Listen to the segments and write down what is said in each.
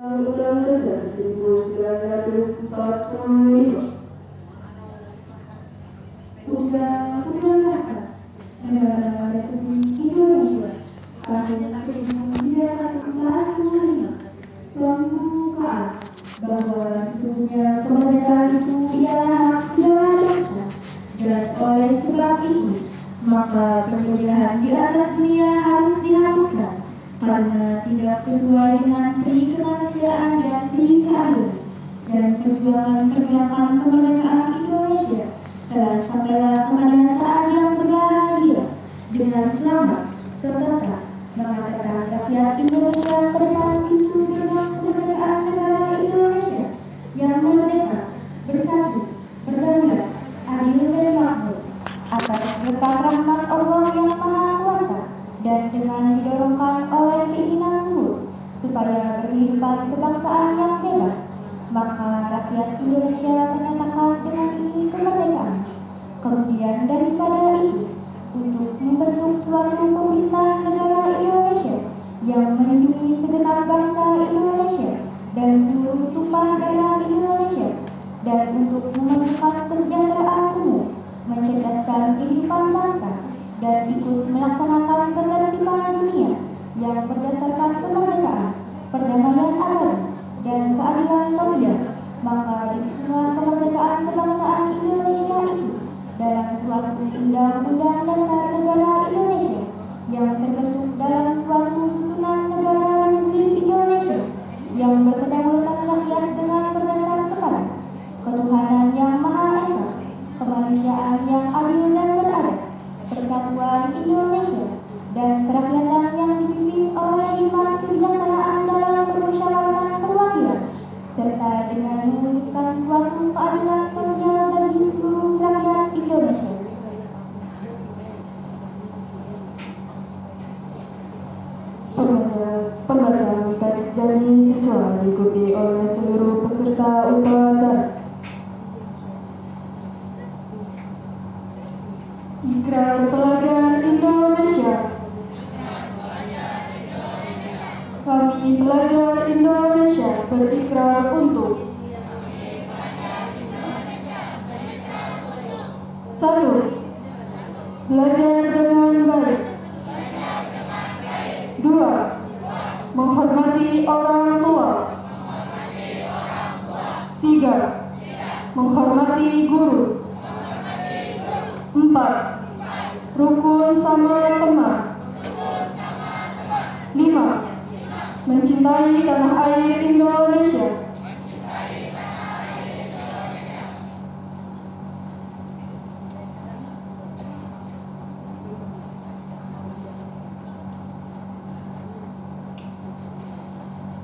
Undang-Undang Dasar 1945. Undang-Undang Dasar Negara Republik Indonesia tahun 1945 pembukaan bahwa sesungguhnya kemerdekaan itu ialah hak segala bangsa, dan oleh sebab itu maka penjajahan di atas dunia harus dihapuskan karena tidak sesuai dengan peri kemanusiaan dan peri keadilan, dan perjuangan kemerdekaan Indonesia telah sampailah kepada saat yang berbahagia dengan selamat sentosa mengatakan rakyat Indonesia ke depan pintu gerbang kemerdekaan negara Indonesia yang merdeka, bersatu, berdaulat, adil dan makmur atas berkat rahmat Allah yang Maha Kuasa, dan dengan didorongkan oleh keinginan luhur supaya berkehidupan kebangsaan yang bebas, maka rakyat Indonesia menyatakan dengan ini kemerdekaan. Kemudian daripada itu, untuk membentuk suatu pemerintah negara Indonesia yang melindungi segenap bangsa Indonesia dan seluruh tumpah darah Indonesia, dan untuk memajukan kesejahteraan umum, mencerdaskan kehidupan bangsa, dan ikut melaksanakan ketertiban dunia yang berdasarkan kemerdekaan, perdamaian abadi, dan keadilan sosial, maka disusunlah kemerdekaan kebangsaan Indonesia itu dalam suatu undang-undang dasar negara Indonesia yang terbentuk dalam suatu susunan negara Republik Indonesia yang berkedaulatan rakyat dengan berdasar kepada ketuhanan yang Maha Esa, kemanusiaan yang adil dan beradab, persatuan Indonesia, dan kerakyatan yang dipimpin oleh hikmat kebijaksanaan dalam permusyawaratan perwakilan, serta dengan mewujudkan suatu keadilan sosial bagi seluruh rakyat Indonesia. Pembacaan teks janji siswa diikuti oleh seluruh peserta upacara. Ikrar Pelajar Indonesia. Kami pelajar Indonesia berikrar untuk: 1. Belajar dengan baik. 2. Menghormati orang tua. 3. Menghormati guru. 4. Rukun sama teman. 5. Mencintai tanah air Indonesia.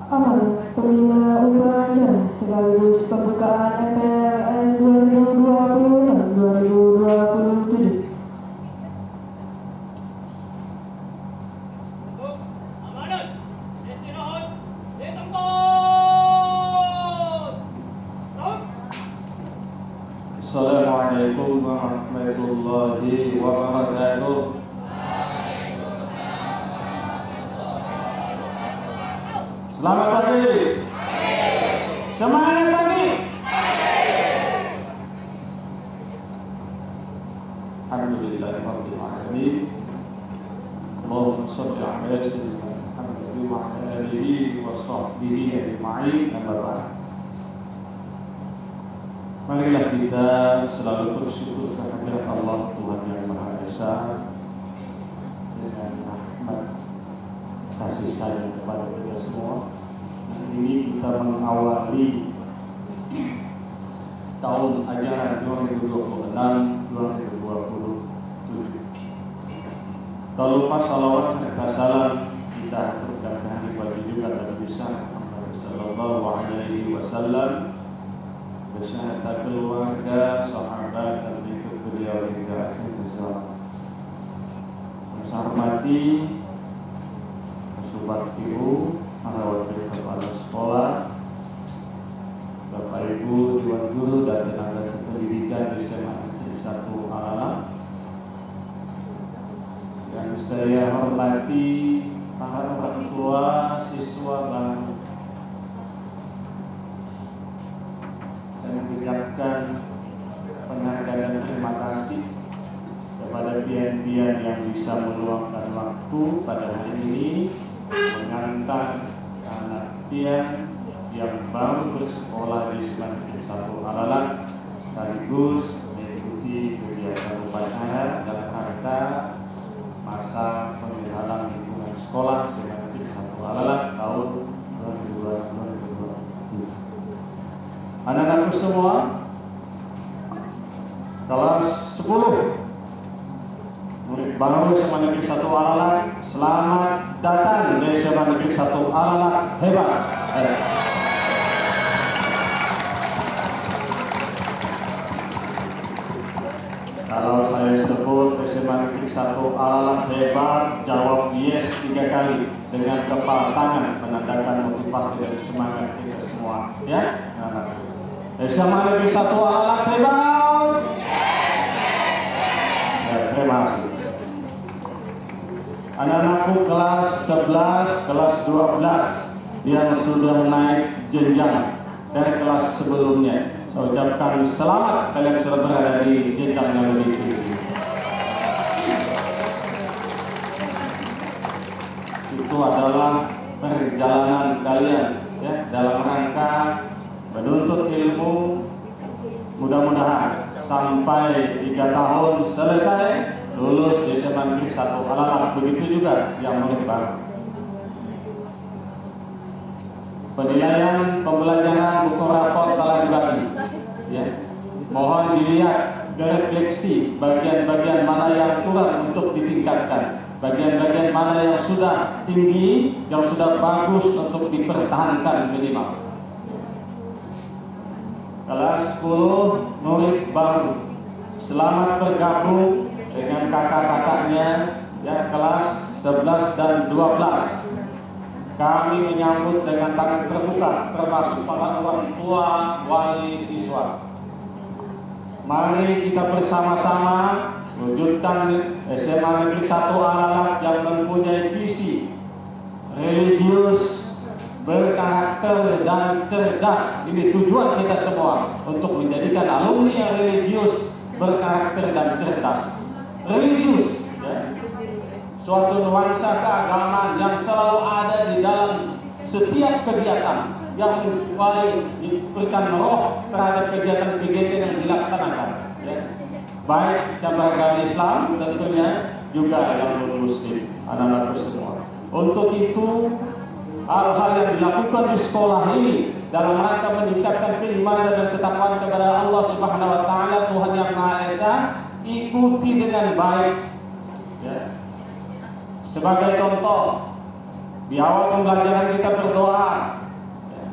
Amanah pembina upacara sekaligus pembukaan MPLS 2020 dan 2027. Assalamualaikum warahmatullahi wabarakatuh. Selamat pagi. Semangat pagi. Alhamdulillahirabbil alamin. Allahumma shalli ala sayyidina Muhammad wa ala alihi wa sahbihi ajma'in. Amma ba'd. Marilah kita selalu bersyukur kehadirat Allah Tuhan yang Maha Esa dengan rahmat kasih sayang kepada kita semua. Hari ini kita mengawali tahun ajaran 2026-2027. Tak lupa salawat serta salam kita aturkan kepada juga Nabi besar Muhammad sallallahu alaihi wasallam beserta keluarga, sahabat, dan ikut beliau hingga akhir zaman. Saya hormati Subaktiu, para wakil kepala sekolah, Bapak Ibu, Dewan Guru, dan tenaga pendidikan di SMA Negeri 1 Alalam. Yang saya hormati para orang tua, siswa, dan tentang anak pian yang baru bersekolah di SMA Negeri 1 Alalan sekaligus mengikuti kegiatan upacara dalam rangka masa pengentalan lingkungan sekolah SMA Negeri 1 Alalan tahun 2020. Anak-anakku semua, kelas 10 murid baru SMA Negeri 1 Alalan, selamat datang di SMA Negeri 1 Alalan. Hebat. Kalau saya sebut SMA Negeri 1 Alalan hebat, jawab yes 3 kali dengan kepala tangan, menandakan motivasi dan semangat kita semua. Ya, SMA Negeri 1 Alalan hebat. Terima kasih. Anak-anakku kelas 11, kelas 12 yang sudah naik jenjang dari kelas sebelumnya, saya ucapkan selamat, kalian sudah berada di jenjang yang lebih tinggi. Itu adalah perjalanan kalian ya, dalam rangka menuntut ilmu, mudah-mudahan sampai 3 tahun selesai lulus di SMA Negeri 1 Alalan. Begitu juga yang murid baru. Penilaian pembelajaran buku rapor telah dibagi. Ya. Mohon dilihat, direfleksi bagian-bagian mana yang kurang untuk ditingkatkan, bagian-bagian mana yang sudah tinggi, yang sudah bagus untuk dipertahankan minimal. Kelas 10 murid baru, selamat bergabung dengan kakak-kakaknya ya, kelas 11 dan 12. Kami menyambut dengan tangan terbuka, termasuk para orang tua, wali, siswa. Mari kita bersama-sama wujudkan SMA Negeri 1 Alalan yang mempunyai visi religius, berkarakter dan cerdas. Ini tujuan kita semua, untuk menjadikan alumni yang religius, berkarakter dan cerdas. Religius ya, suatu nuansa keagamaan yang selalu ada di dalam setiap kegiatan yang mulai diberikan roh terhadap kegiatan-kegiatan yang dilaksanakan ya. Baik yang beragama Islam tentunya, juga yang non-muslim, anak-anakku semua. Untuk itu hal-hal yang dilakukan di sekolah ini dalam rangka meningkatkan keimanan dan ketakwaan kepada Allah Subhanahu wa taala, Tuhan yang Maha Esa, ikuti dengan baik ya. Sebagai contoh, di awal pembelajaran kita berdoa ya.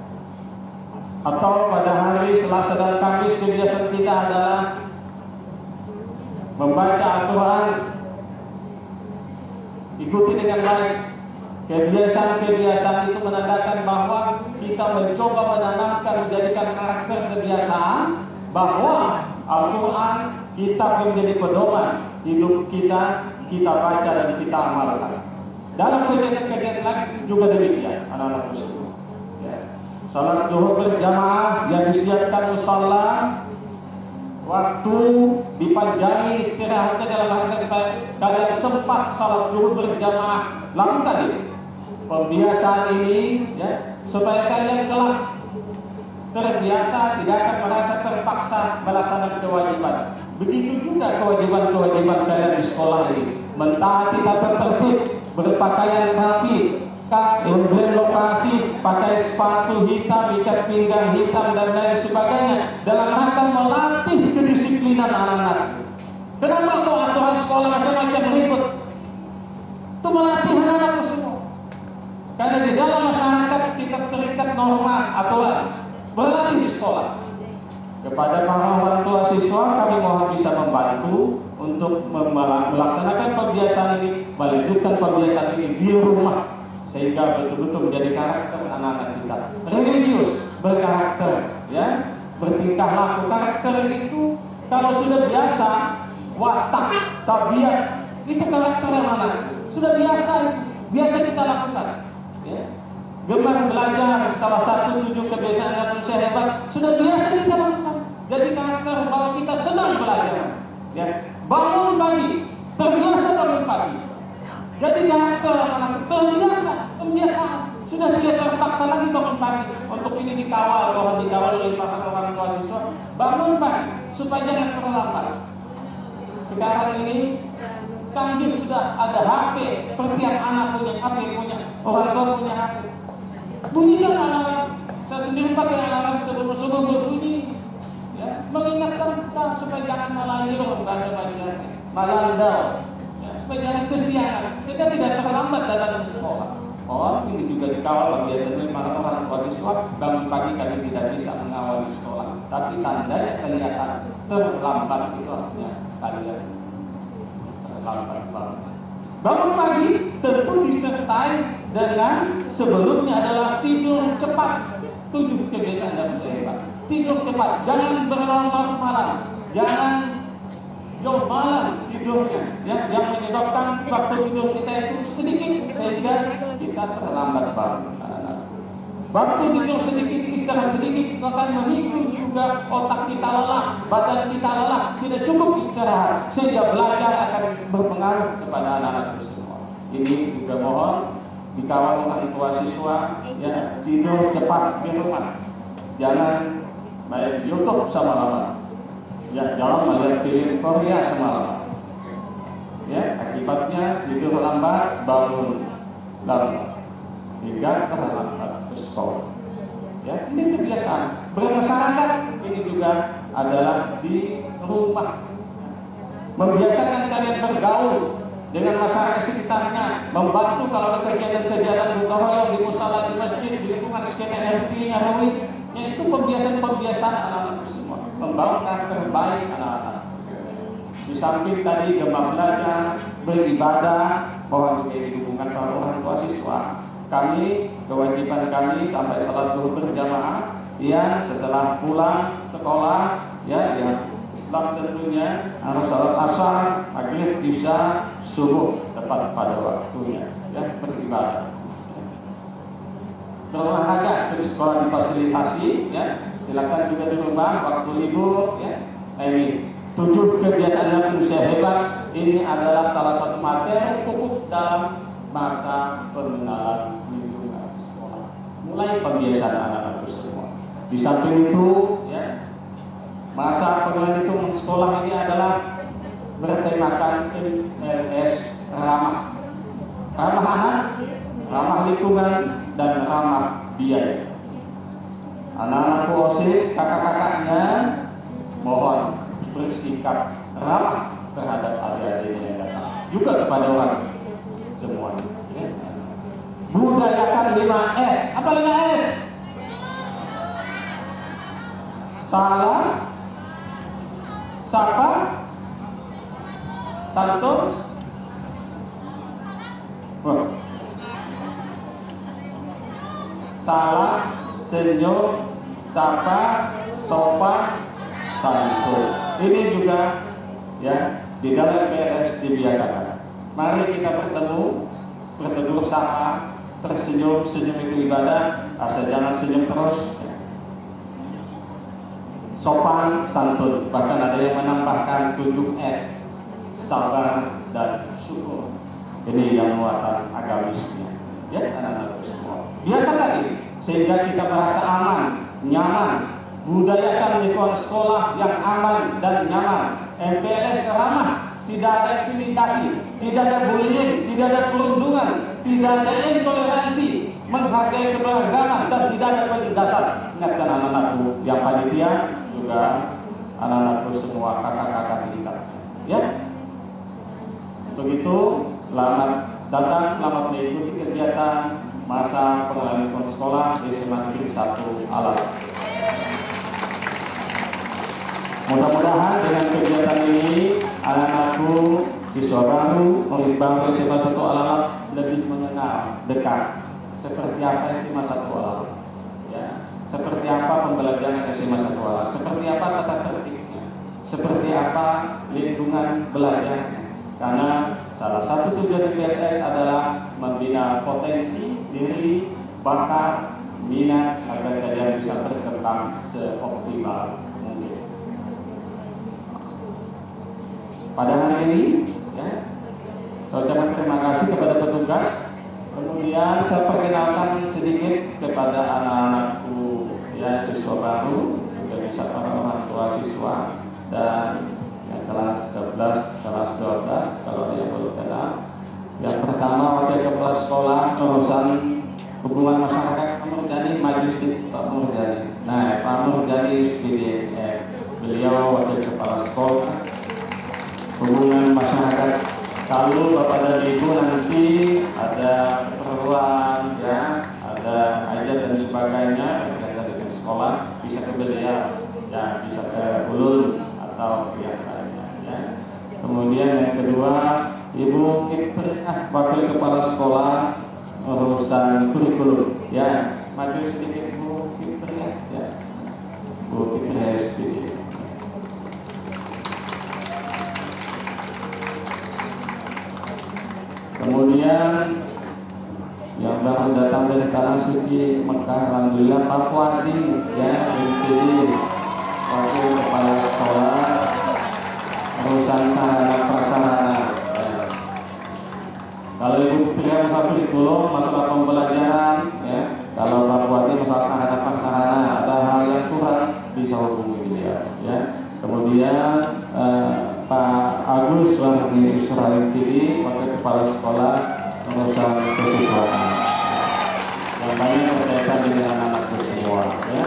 Atau pada hari Selasa dan Kamis kebiasaan kita adalah membaca Al-Quran. Ikuti dengan baik. Kebiasaan-kebiasaan itu menandakan bahwa kita mencoba menanamkan, menjadikan karakter kebiasaan bahwa Al-Quran kitab yang menjadi pedoman hidup kita, kita baca dan kita amalkan. Dalam kegiatan-kegiatan lain juga demikian, anak-anak muslim. Ya. Salat zuhur berjamaah yang disiapkan musalla, waktu dipanjangi istirahatnya dalam rangka supaya kalian sempat salat zuhur berjamaah. Lakukan itu. Pembiasaan ini ya, supaya kalian kelak terbiasa, tidak akan merasa terpaksa melaksanakan kewajiban. Begitu juga kewajiban-kewajiban kalian di sekolah ini, mentaati tata tertib, berpakaian rapi, emblem lokasi, pakai sepatu hitam, ikat pinggang hitam dan lain sebagainya, dalam rangka melatih kedisiplinan anak-anak. Kenapa kok aturan sekolah macam-macam ribut? Itu melatih anak-anak semua. Karena di dalam masyarakat kita terikat norma aturan, berlatih di sekolah. Kepada para orang tua siswa, kami mohon bisa membantu untuk melaksanakan pembiasaan ini, melanjutkan pembiasaan ini di rumah, sehingga betul-betul menjadi karakter anak-anak kita. Religius, berkarakter, ya, bertingkah laku. Karakter itu kalau sudah biasa, watak, tabiat, itu karakter anak-anak. Sudah biasa itu, biasa kita lakukan. Ya. Gemar belajar, salah satu 7 kebiasaan manusia hebat, sudah biasa kita lakukan. Jadi karakter bahwa kita senang belajar. Ya. Bangun pagi, terbiasa bangun pagi. Jadi karakter anak-anak terbiasa, pembiasaan. Sudah tidak terpaksa lagi bangun pagi. Untuk ini dikawal, bahwa dikawal oleh orang tua siswa. Bangun pagi supaya jangan terlambat. Sekarang ini canggih, sudah ada HP. Setiap anak punya HP, orang tua punya HP. Bunyikan alarm. Saya sendiri pakai alarm sebelum subuh berbunyi, ya, mengingatkan kita supaya jangan malayur, bahasa Balinya, malandau, ya, supaya jangan kesiangan, sehingga tidak terlambat datang ke sekolah. Oh, ini juga dikawal. Biasanya para orang tua siswa bangun pagi kami tidak bisa mengawal di sekolah, tapi tandanya kelihatan terlambat, itu artinya kalian terlambat banget. Bangun pagi tentu disertai dengan sebelumnya adalah tidur cepat. 7 kebiasaan yang saya hebat. Tidur cepat, jangan berlarut-larut malam, jangan jauh malam tidurnya, ya, yang menyebabkan waktu tidur kita itu sedikit sehingga kita terlambat bangun. Waktu tidur sedikit, istirahat sedikit akan memicu juga otak kita lelah, badan kita lelah, tidak cukup istirahat, sehingga belajar akan berpengaruh kepada anak-anak semua. Ini juga mohon dikawal orang tua siswa, ya, tidur cepat di rumah, jangan main YouTube semalam, ya, jangan melihat film Korea semalam, ya, akibatnya tidur lambat, bangun lambat, hingga terlambat ke sekolah. Ya, ini kebiasaan bermasyarakat. Ini juga adalah di rumah, membiasakan kalian bergaul dengan masyarakat sekitarnya, membantu kalau ada kegiatan-kegiatan buka royong di musala, di masjid, di lingkungan sekitar RT, RW. Yaitu pembiasaan-pembiasaan anak-anak semua, membangun karakter terbaik anak-anak. Di samping tadi gemar belajar, beribadah, bahwa juga didukungkan para orang tua siswa. Kami, kewajiban kami sampai salat zuhur berjamaah, yang setelah pulang sekolah, ya, yang Islam tentunya harus salat asar, maghrib, isya, subuh tepat pada waktunya, ya, beribadah, berolahraga. Terus sekolah difasilitasi, ya, silakan juga di rumah waktu libur, ya. Nah, ini 7 kebiasaan yang usia hebat. Ini adalah salah satu materi pokok dalam masa pengenalan lingkungan sekolah, mulai pembiasaan anak-anak semua. Di samping itu, ya, masa pengenalan lingkungan sekolah ini adalah bertemakan MLS ramah anak, ramah lingkungan, dan ramah biaya. Anak-anak OSIS, kakak-kakaknya, mohon bersikap ramah terhadap adik-adiknya yang datang, juga kepada orang semuanya, ya. Budayakan 5S. Apa 5S? Salam, sapa, santun, salam, senyum, sapa, sopan, santun. Ini juga, ya, di dalam PLS dibiasakan. Mari kita bertemu, bertegur sapa, tersenyum. Senyum itu ibadah, asal jangan senyum terus. Sopan, santun, bahkan ada yang menambahkan 7S, sabar dan syukur. Ini yang muatan agamisnya, ya, anak-anak semua. Biasakan ini sehingga kita merasa aman, nyaman. Budayakan lingkungan sekolah yang aman dan nyaman. MPLS ramah, tidak ada intimidasi, tidak ada bullying, tidak ada perundungan, tidak ada intoleransi, menghargai keberagaman, dan tidak ada penindasan. Ingatkan anak-anakku yang panitia, juga anak-anakku semua, kakak-kakak tingkat, ya. Untuk itu, selamat datang, selamat mengikuti kegiatan masa pengenalan lingkungan sekolah di SMA Negeri 1 Alam. Mudah-mudahan dengan kegiatan ini anak-anakku, siswa baru, murid baru SMA 1 Alam lebih mengenal dekat seperti apa SMA 1 Alam, ya, seperti apa pembelajaran SMA 1 Alam, seperti apa tata tertibnya, seperti apa lingkungan belajarnya. Karena salah satu tujuan PLS adalah membina potensi diri, bakat, minat agar kalian bisa berkembang seoptimal mungkin. Pada hari ini, ya, saya ucapkan terima kasih kepada petugas Kemudian saya perkenalkan sedikit kepada anak-anakku, ya, siswa baru, juga bisa para orang tua siswa, dan yang kelas 11, kelas 12 kalau ada yang belum kenal. Yang pertama, wakil kepala sekolah urusan hubungan masyarakat Pak Murjani, Majelis Pak Murjani. Nah, Pak Murjani SPDMF, beliau wakil kepala sekolah hubungan masyarakat. Kalau Bapak dan Ibu nanti ada keperluan, ya, ada hajat dan sebagainya berkaitan dengan sekolah, bisa ke beliau, ya, bisa ke Ulun atau yang lainnya, ya. Kemudian yang kedua, Ibu wakil kepala sekolah urusan kurikulum, ya, maju sedikit Bu Fitri, ya, Bu Fitri SPD. Kemudian yang baru datang dari tanah suci Mekah, alhamdulillah, Pak Wadi, ya, MTD, wakil kepala sekolah urusan sarana prasarana, ya. Kalau Ibu Putri masalah kurikulum, masalah pembelajaran, ya. Kalau Pak Wadi masalah sarana prasarana, ada hal yang kurang, bisa hubungi beliau, ya. Kemudian Pak Agus Warni Israel TV, wakil kepala sekolah urusan kesiswaan, yang banyak berkaitan dengan anak-anakku semua, ya.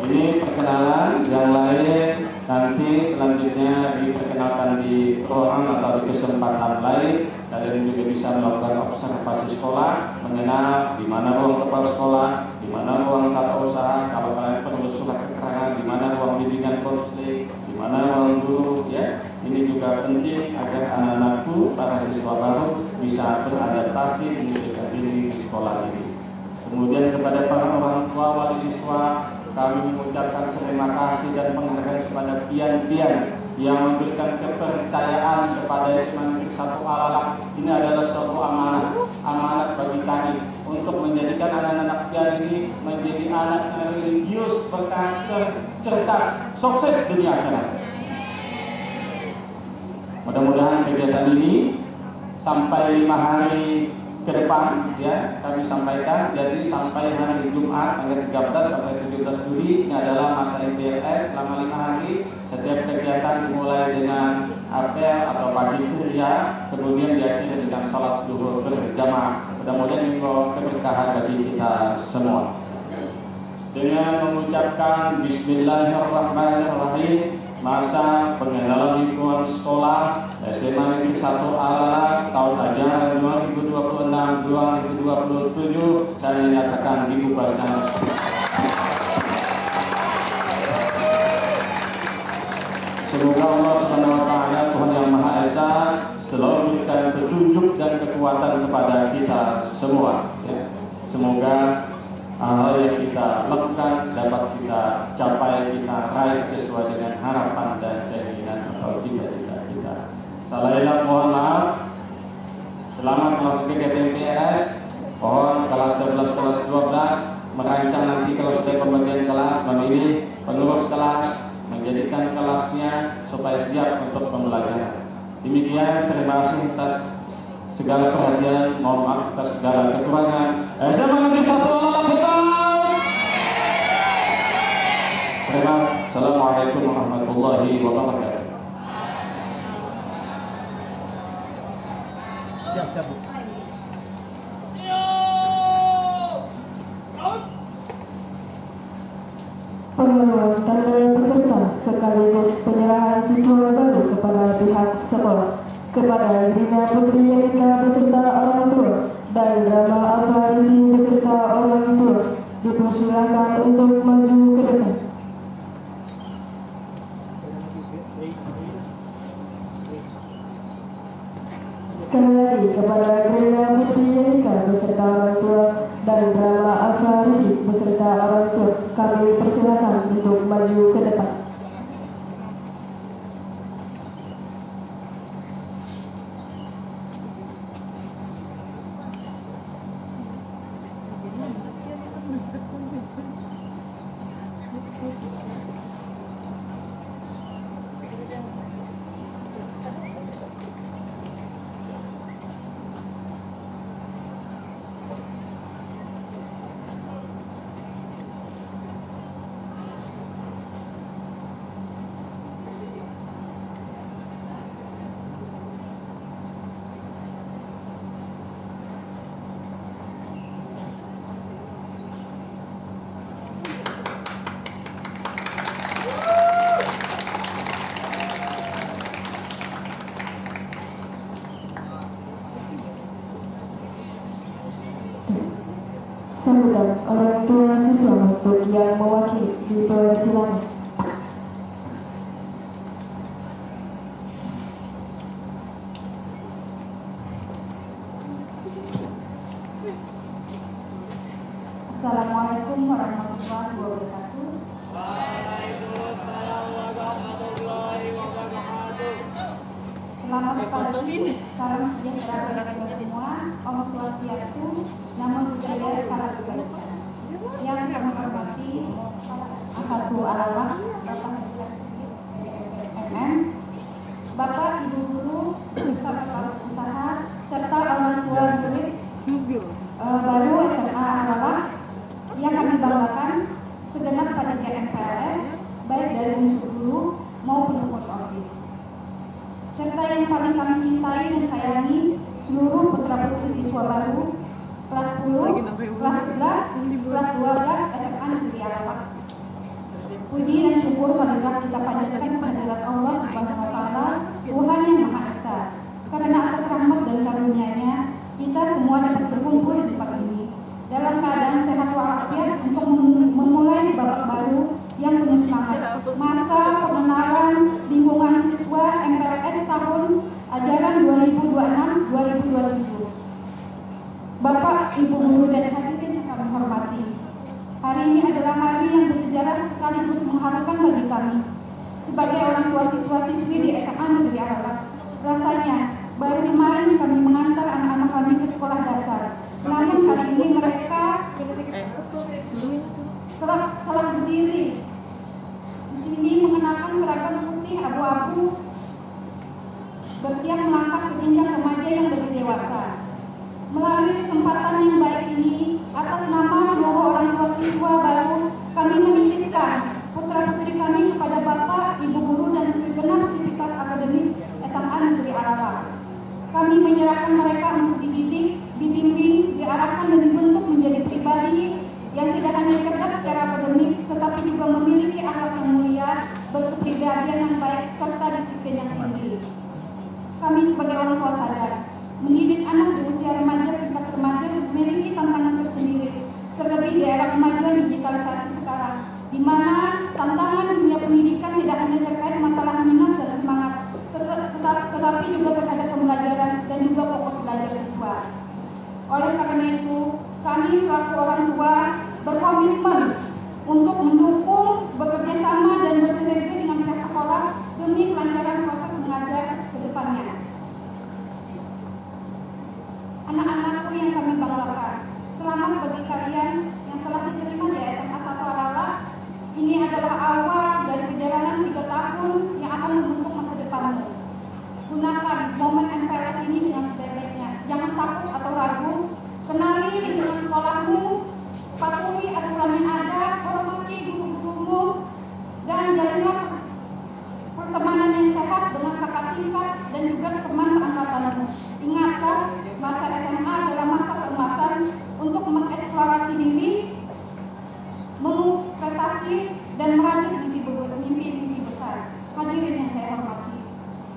Ini perkenalan, yang lain nanti selanjutnya diperkenalkan di ruangan atau di kesempatan lain. Kalian juga bisa melakukan observasi sekolah, mengenal di mana ruang kepala sekolah, di mana ruang tata usaha, kalau kalian perlu surat keterangan, di mana ruang bimbingan konseling, di mana ruang guru, ya. Ini juga penting agar anak-anakku, para siswa baru, bisa beradaptasi menyesuaikan diri di sekolah ini. Kemudian kepada para orang tua wali siswa, kami mengucapkan terima kasih dan penghargaan kepada pian-pian yang memberikan kepercayaan kepada SMA Negeri 1 Alalak. Ini adalah suatu amanat bagi kami untuk menjadikan anak-anak pian ini menjadi anak yang religius, berkarakter, cerdas, sukses dunia akhirat. Mudah-mudahan kegiatan ini sampai 5 hari ke depan, ya, kami sampaikan. Jadi sampai hari Jumat tanggal 13 sampai 17 Juli ini adalah masa MPLS selama 5 hari. Setiap kegiatan dimulai dengan apel atau pagi ceria, kemudian diakhiri dengan salat zuhur berjamaah. Mudah-mudahan ini keberkahan bagi kita semua. Dengan mengucapkan Bismillahirrahmanirrahim, masa pengenalan lingkungan sekolah SMA Negeri 1 Alalak tahun ajaran 2026-2027 saya menyatakan dibuka secara resmi. Semoga Allah SWT, Tuhan Yang Maha Esa, selalu memberikan petunjuk dan kekuatan kepada kita semua, ya. Semoga hal yang kita lakukan dapat kita capai, kita raih sesuai dengan harapan dan keinginan atau cita-cita kita. Salah hilap mohon maaf. Selamat melakukan kegiatan MPLS. Mohon kelas 11, kelas 12 merancang nanti kalau sudah pembagian kelas, memilih pengurus kelas, menjadikan kelasnya supaya siap untuk pembelajaran. Demikian, terima kasih atas segala perhatian, mohon maaf atas segala kekurangan. SMA Negeri 1 Alalak hebat. Terima kasih. Assalamualaikum warahmatullahi wabarakatuh. Siap. Pemenuhan tanda peserta sekaligus penyerahan siswa baru kepada pihak sekolah, kepada Rina Putri Yelika beserta orang tua dan Rama Alfarisi beserta orang tua dipersilakan untuk maju ke depan. Sekali lagi kepada Rina Putri Yelika beserta orang tua dan Rama Alfarisi beserta orang tua kami persilakan untuk maju ke depan. Sambutan orang tua siswa untuk yang mewakili di persilangan. Assalamualaikum warahmatullahi wabarakatuh. Waalaikumsalam warahmatullahi wabarakatuh. Selamat pagi, salam sejahtera bagi kita semua. Om Swastiastu, Namo Buddhaya, salam kebaikan. Yang kami hormati A1 Alalak, Bapak Administrasi MM, Bapak Ibu Guru, serta kepala usaha, serta orang tua murid baru SMA Alalak yang kami banggakan, segenap panitia MPLS, baik dari unsur guru maupun pengurus OSIS, serta yang paling kami cintai dan sayangi, seluruh putra-putri siswa baru kelas 10, kelas 11, kelas 12 SMA Negeri Alalak. Puji dan syukur marilah kita panjatkan kehadirat Allah Subhanahu wa Ta'ala, Tuhan yang Maha Esa, karena atas rahmat dan karunia-Nya kita semua dapat berkumpul di tempat ini dalam keadaan sehat walafiat untuk memulai babak baru yang penuh semangat masa pengenalan lingkungan siswa MPLS tahun ajaran 2026-2027. Bapak, Ibu Guru dan hadirin yang kami hormati, hari ini adalah hari yang bersejarah sekaligus mengharukan bagi kami sebagai orang tua siswa-siswi di SMA Negeri Alalak. Rasanya baru kemarin kami mengantar anak-anak kami ke sekolah dasar, namun hari ini mereka telah berdiri di sini mengenakan seragam putih abu-abu, bersiap melangkah ke jenjang remaja yang lebih dewasa. Melalui kesempatan yang baik ini, atas nama seluruh orang tua siswa baru, kami menitipkan putra-putri kami kepada Bapak, Ibu Guru dan segenap sivitas akademik SMA Negeri Alalak. Kami menyerahkan mereka untuk dididik, dibimbing, diarahkan dan dibentuk menjadi pribadi yang tidak hanya cerdas secara akademik, tetapi juga memiliki akhlak yang mulia, berkepribadian yang baik, serta disiplin yang tinggi. Kami sebagai orang tua sadar, mendidik anak di usia remaja tingkat remaja memiliki tantangan tersendiri, terlebih di era kemajuan digitalisasi sekarang, di mana tantangan dunia pendidikan tidak hanya terkait masalah minat dan semangat, tetapi juga terhadap pembelajaran dan juga fokus belajar siswa. Oleh karena itu, kami selaku orang tua berkomitmen untuk mendukung, bekerja sama dan bersinergi dengan pihak sekolah demi kelancaran proses mengajar ke depannya. Anak-anakku yang kami banggakan, selamat bagi kalian yang telah diterima di SMA 1 Alalak. Ini adalah awal dari perjalanan 3 tahun yang akan membentuk masa depanmu. Gunakan momen MPLS ini dengan sebaik-baiknya. Jangan takut atau ragu. Kenali lingkungan sekolahmu, patuhi aturan yang ada, hormati guru-gurumu, dan jalinlah pertemanan yang sehat dengan kakak tingkat dan juga teman seangkatanmu. Ingatlah, masa SMA adalah masa keemasan untuk mengeksplorasi diri, mengukir prestasi, dan merajut mimpi-mimpi besar. Hadirin yang saya hormati,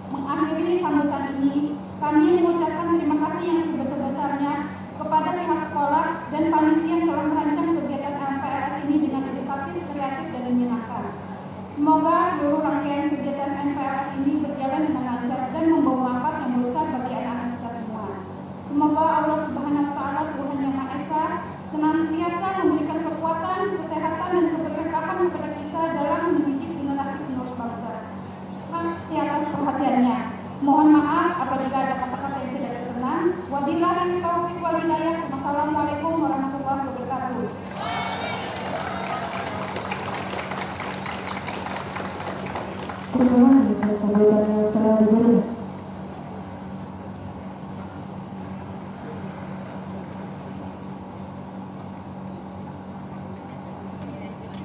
mengakhiri sambutan ini, kami mengucapkan terima kasih yang sebesar-besarnya kepada pihak sekolah dan panitia yang telah merancang kegiatan MPLS ini dengan edukatif, kreatif, dan menyenangkan. Semoga seluruh rangkaian kegiatan MPLS ini berjalan dengan lancar dan membawa manfaat yang besar bagi anak-anak kita semua. Semoga Allah Subhanahu wa Ta'ala, Tuhan yang Maha Esa, senantiasa memberikan kekuatan, kesehatan, dan keberkahan kepada kita dalam mendidik generasi penerus bangsa. Di atas perhatiannya, mohon maaf apabila ada kata-kata yang tidak berkenan. Wabillahi taufiq wal hidayah. Wassalamualaikum warahmatullahi wabarakatuh. Terima kasih atas sambutan yang telah diberikan.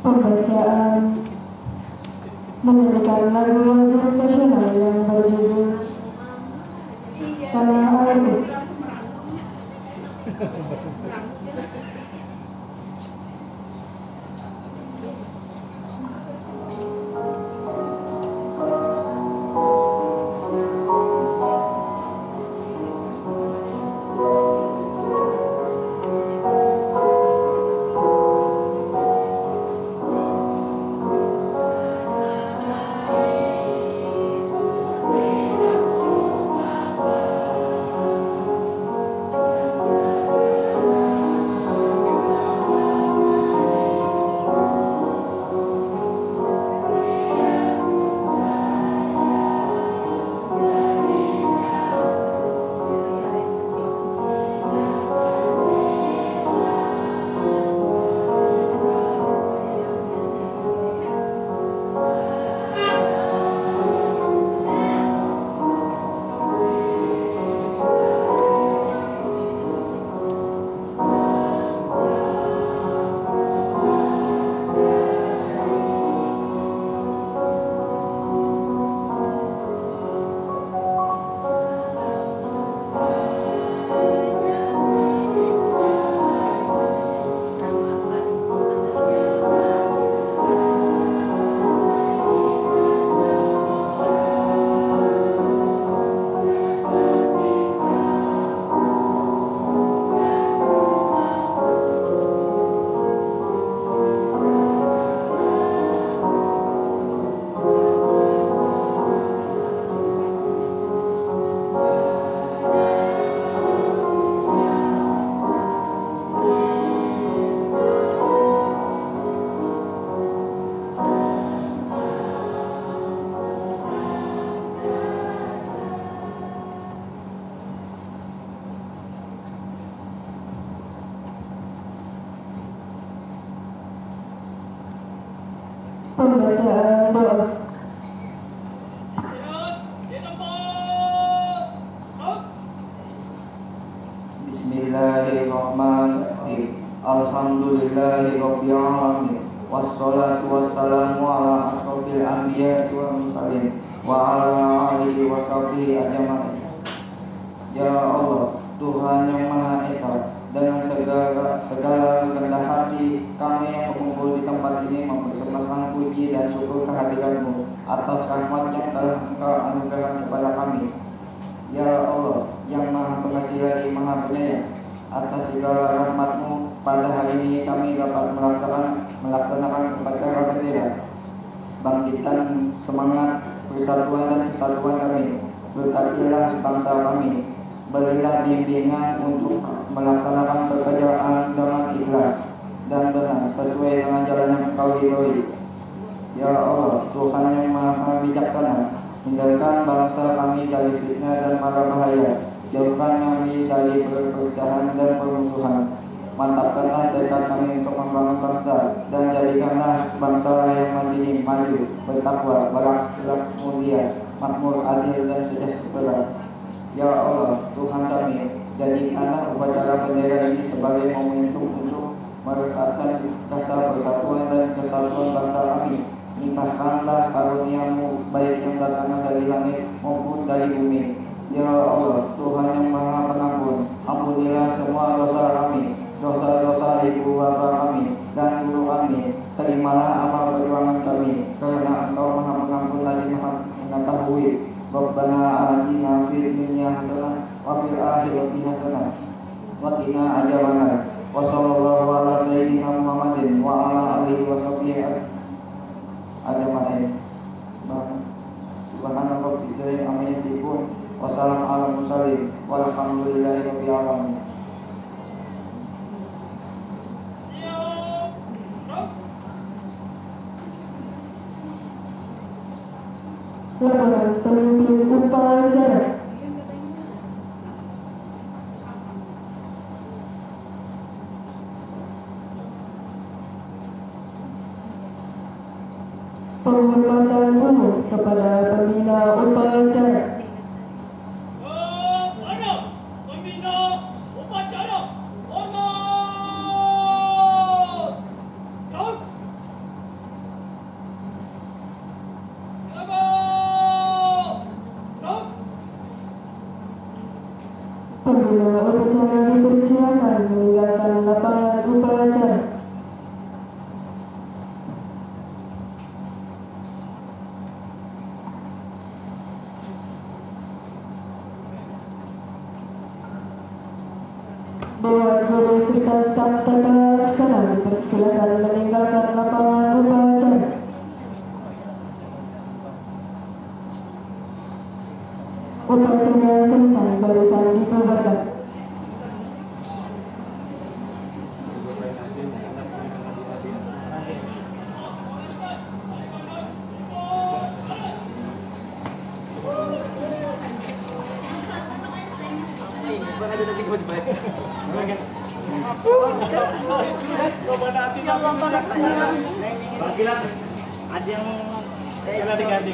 Pembacaan menyanyikan lagu wajib nasional yang berjudul Tanah Airku. Pembacaan doa. Bismillahirrahmanirrahim. Alhamdulillahirabbil alamin. Wassalatu wassalamu ala asrofil anbiya'i wal mursalin wa ala alihi wa sahbihi ajma'in. Ya Allah, Tuhan yang Maha Esa, dengan segala rendah hati kami yang berkumpul di tempat ini mempersembahkan puji dan syukur kehadiran-Mu atas rahmat yang telah Engkau anugerahkan kepada kami. Ya Allah, yang Maha Pengasih lagi Maha Penyayang, atas segala rahmat-Mu pada hari ini kami dapat melaksanakan upacara bendera, bangkitan semangat persatuan dan kesatuan kami. Berkatilah bangsa kami, berilah bimbingan untuk melaksanakan pekerjaan dengan ikhlas dan benar sesuai dengan jalan yang Engkau ridhoi. Ya Allah, Tuhan yang Maha Bijaksana, hindarkan bangsa kami dari fitnah dan mara bahaya, jauhkan kami dari perpecahan dan permusuhan. Mantapkanlah tekad kami untuk membangun bangsa, dan jadikanlah bangsa yang mandiri, maju, bertakwa, berakhlak mulia, makmur, adil, dan sejahtera. Ya Allah, Tuhan kami, jadikanlah upacara bendera ini sebagai momentum untuk merekatkan rasa persatuan dan kesatuan bangsa kami. Limpahkanlah karunia-Mu baik yang datang dari langit maupun dari bumi. Ya Allah, Tuhan yang Maha Pengampun, ampunilah semua dosa kami, dosa-dosa ibu bapa kami dan guru kami. Terimalah amal perjuangan kami, karena Engkau Maha Pengampun lagi Maha Mengetahui. Rabbana atina fid dunya hasanah wa fil akhirati hasanah wa qina adzabannar. Wa sallallahu ala sayyidina Muhammadin wa ala alihi wa sahbihi ajma'in. Subhanallah rabbil izzati amma yasifun. Wassalamu ala mursalin walhamdulillahi rabbil alamin. Laporan pemimpin upacara. Penghormatan umum kepada pembina upacara. Pembina upacara, hormat. Pembina upacara dipersilakan meninggalkan lapangan upacara. Dewan Guru serta staf tata laksana dipersilakan meninggalkan lapangan upacara. Upacara selesai, barisan dibubarkan. Ada yang ganti.